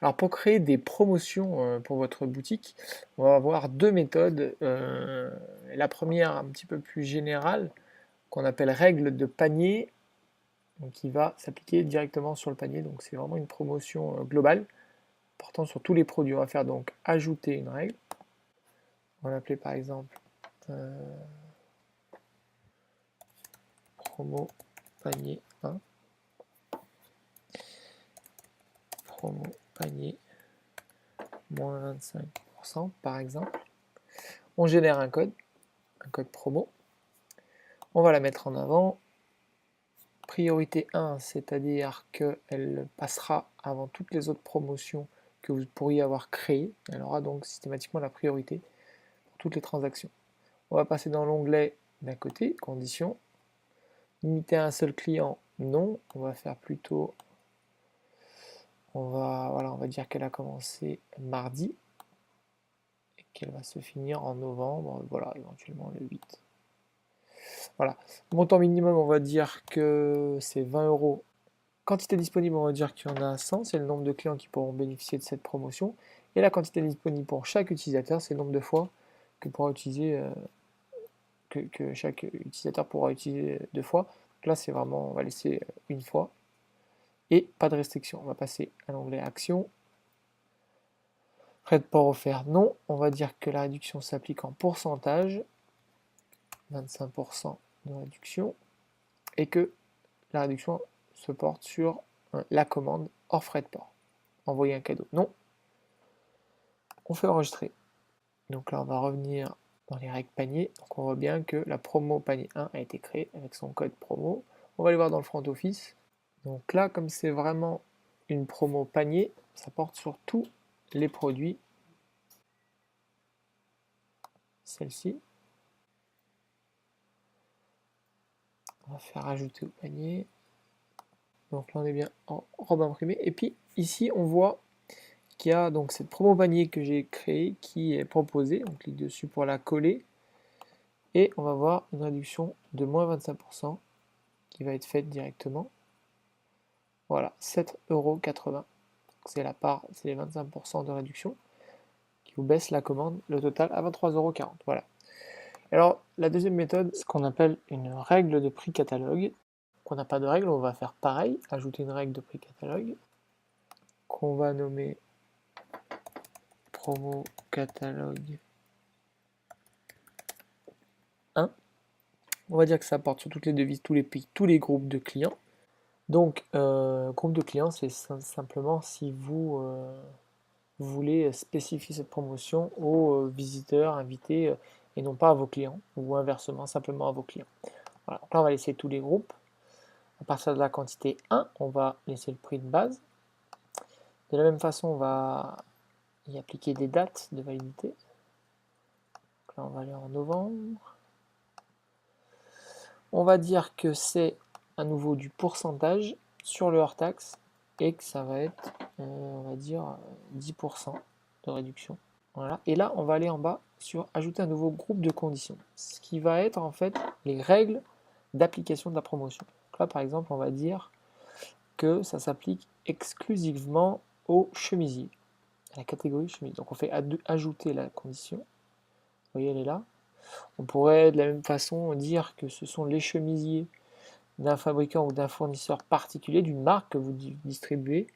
Alors pour créer des promotions pour votre boutique, on va avoir deux méthodes. La première un petit peu plus générale, qu'on appelle règle de panier, donc qui va s'appliquer directement sur le panier. Donc c'est vraiment une promotion globale, portant sur tous les produits. On va faire donc ajouter une règle. On va l'appeler par exemple promo panier 1. Promo panier moins 25% par exemple. On génère un code promo. On va la mettre en avant. Priorité 1, c'est-à-dire qu'elle passera avant toutes les autres promotions que vous pourriez avoir créées. Elle aura donc systématiquement la priorité pour toutes les transactions. On va passer dans l'onglet d'à côté, conditions. Limiter à un seul client, non. On va faire plutôt... on va dire qu'elle a commencé mardi et qu'elle va se finir en novembre, voilà, éventuellement le 8. Voilà. Montant minimum, on va dire que c'est 20 euros. Quantité disponible, on va dire qu'il y en a 100, c'est le nombre de clients qui pourront bénéficier de cette promotion. Et la quantité disponible pour chaque utilisateur, c'est le nombre de fois que chaque utilisateur pourra utiliser 2 fois. Donc là, c'est vraiment, on va laisser une fois. Et pas de restriction. On va passer à l'onglet Action. Frais de port offert, non. On va dire que la réduction s'applique en pourcentage. 25% de réduction. Et que la réduction se porte sur la commande hors frais de port. Envoyer un cadeau, non. On fait enregistrer. Donc là, on va revenir dans les règles panier. Donc on voit bien que la promo panier 1 a été créée avec son code promo. On va aller voir dans le front office. Donc là, comme c'est vraiment une promo panier, ça porte sur tous les produits. Celle-ci. On va faire ajouter au panier. Donc là, on est bien en robe imprimée. Et puis ici, on voit qu'il y a donc cette promo panier que j'ai créée qui est proposée. On clique dessus pour la coller. Et on va voir une réduction de moins 25% qui va être faite directement. Voilà, 7,80 €. C'est la part, c'est les 25% de réduction qui vous baisse la commande, le total à 23,40 €. Voilà. Alors, la deuxième méthode, ce qu'on appelle une règle de prix catalogue. On n'a pas de règle, on va faire pareil, ajouter une règle de prix catalogue qu'on va nommer promo catalogue 1. On va dire que ça porte sur toutes les devises, tous les pays, tous les groupes de clients. Donc, groupe de clients, c'est simplement si vous voulez spécifier cette promotion aux visiteurs, invités, et non pas à vos clients, ou inversement, simplement à vos clients. Voilà. Donc là, on va laisser tous les groupes. À partir de la quantité 1, on va laisser le prix de base. De la même façon, on va y appliquer des dates de validité. Donc là, on va aller en novembre. On va dire que c'est à nouveau du pourcentage sur le hors-taxe et que ça va être, on va dire, 10% de réduction. Voilà. Et là, on va aller en bas sur ajouter un nouveau groupe de conditions, ce qui va être en fait les règles d'application de la promotion. Donc là, par exemple, on va dire que ça s'applique exclusivement aux chemisiers, à la catégorie chemise. Donc on fait ajouter la condition. Vous voyez, elle est là. On pourrait de la même façon dire que ce sont les chemisiers d'un fabricant ou d'un fournisseur particulier, d'une marque que vous distribuez,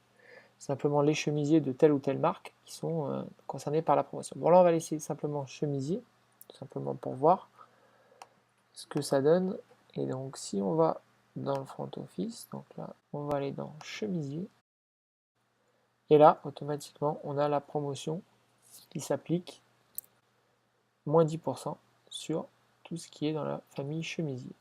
simplement les chemisiers de telle ou telle marque qui sont concernés par la promotion. Bon, là, on va laisser simplement chemisier, tout simplement pour voir ce que ça donne. Et donc, si on va dans le front office, donc là, on va aller dans chemisier. Et là, automatiquement, on a la promotion qui s'applique, moins 10% sur tout ce qui est dans la famille chemisier.